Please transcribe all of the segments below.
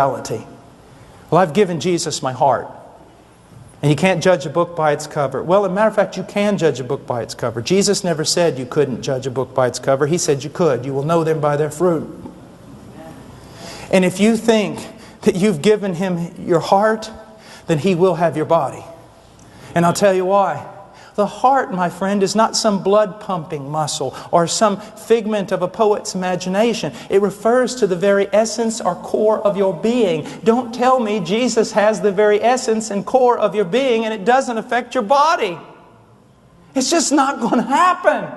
reality. Well, I've given Jesus my heart. And you can't judge a book by its cover. Well, as a matter of fact, you can judge a book by its cover. Jesus never said you couldn't judge a book by its cover. He said you could. You will know them by their fruit. And if you think that you've given Him your heart, then He will have your body. And I'll tell you why. The heart, my friend, is not some blood-pumping muscle or some figment of a poet's imagination. It refers to the very essence or core of your being. Don't tell me Jesus has the very essence and core of your being and it doesn't affect your body. It's just not going to happen.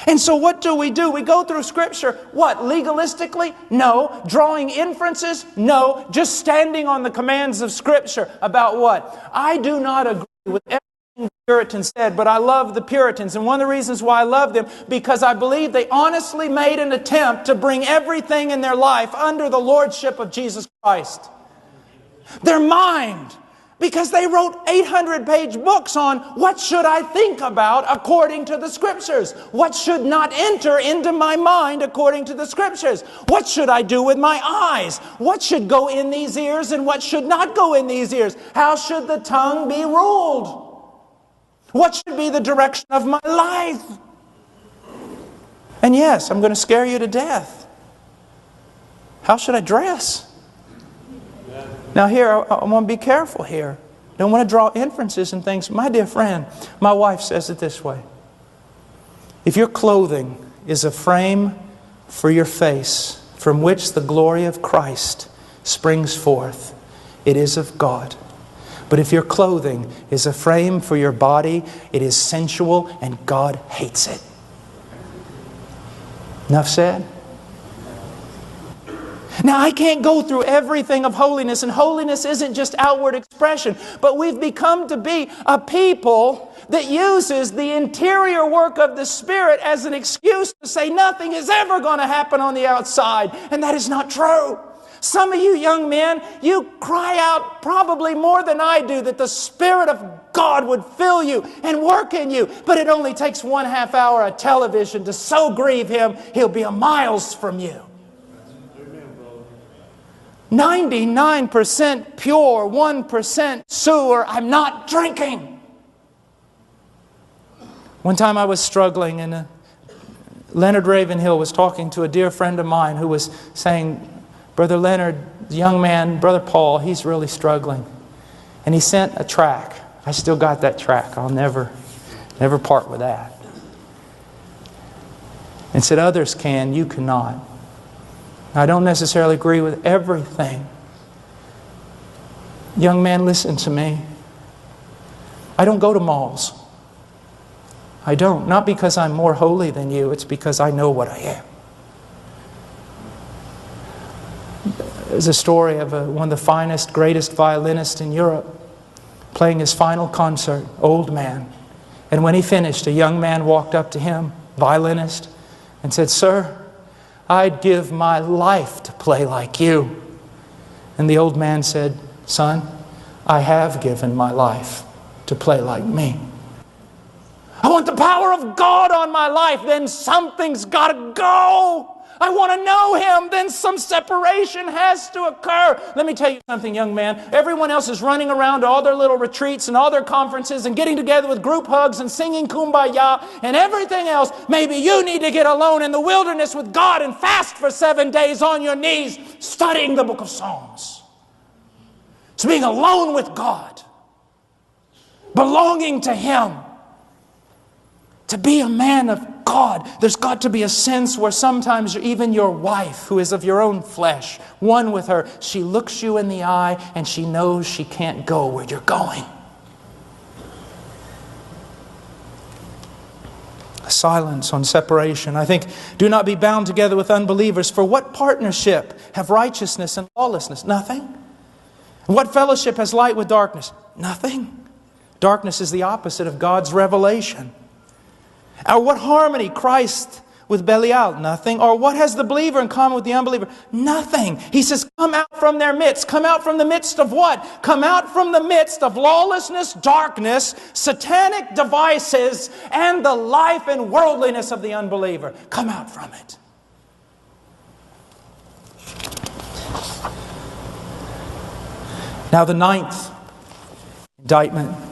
And so what do? We go through Scripture. What? Legalistically? No. Drawing inferences? No. Just standing on the commands of Scripture. About what? I do not agree with everything the Puritans said, but I love the Puritans. And one of the reasons why I love them, because I believe they honestly made an attempt to bring everything in their life under the lordship of Jesus Christ. Their mind. Because they wrote 800-page books on what should I think about according to the Scriptures. What should not enter into my mind according to the Scriptures. What should I do with my eyes? What should go in these ears and what should not go in these ears? How should the tongue be ruled? What should be the direction of my life? And yes, I'm going to scare you to death. How should I dress? Now here, I want to be careful here. Don't want to draw inferences and things. My dear friend, my wife says it this way. If your clothing is a frame for your face from which the glory of Christ springs forth, it is of God. But if your clothing is a frame for your body, it is sensual and God hates it. Enough said? Now, I can't go through everything of holiness, and holiness isn't just outward expression, but we've become to be a people that uses the interior work of the Spirit as an excuse to say nothing is ever going to happen on the outside, and that is not true. Some of you young men, you cry out probably more than I do that the Spirit of God would fill you and work in you, but it only takes 1/2 hour of television to so grieve Him, He'll be a miles from you. 99% pure, 1% sewer, I'm not drinking. One time I was struggling and Leonard Ravenhill was talking to a dear friend of mine who was saying, Brother Leonard, young man, Brother Paul, he's really struggling. And he sent a tract. I still got that tract. I'll never part with that. And said, others can, you cannot. I don't necessarily agree with everything. Young man, listen to me. I don't go to malls. I don't. Not because I'm more holy than you. It's because I know what I am. There's a story of one of the finest, greatest violinists in Europe playing his final concert, old man. And when he finished, a young man walked up to him, violinist, and said, Sir, I'd give my life to play like you. And the old man said, Son, I have given my life to play like me. I want the power of God on my life, then something's got to go. I want to know Him, then some separation has to occur. Let me tell you something, young man. Everyone else is running around to all their little retreats and all their conferences and getting together with group hugs and singing Kumbaya and everything else. Maybe you need to get alone in the wilderness with God and fast for 7 days on your knees studying the book of Psalms. It's being alone with God, belonging to Him. To be a man of God, there's got to be a sense where sometimes even your wife, who is of your own flesh, one with her, she looks you in the eye and she knows she can't go where you're going. Silence on separation. I think, do not be bound together with unbelievers. For what partnership have righteousness and lawlessness? Nothing. What fellowship has light with darkness? Nothing. Darkness is the opposite of God's revelation. Or what harmony Christ with Belial? Nothing. Or what has the believer in common with the unbeliever? Nothing. He says, come out from their midst. Come out from the midst of what? Come out from the midst of lawlessness, darkness, satanic devices, and the life and worldliness of the unbeliever. Come out from it. Now the ninth indictment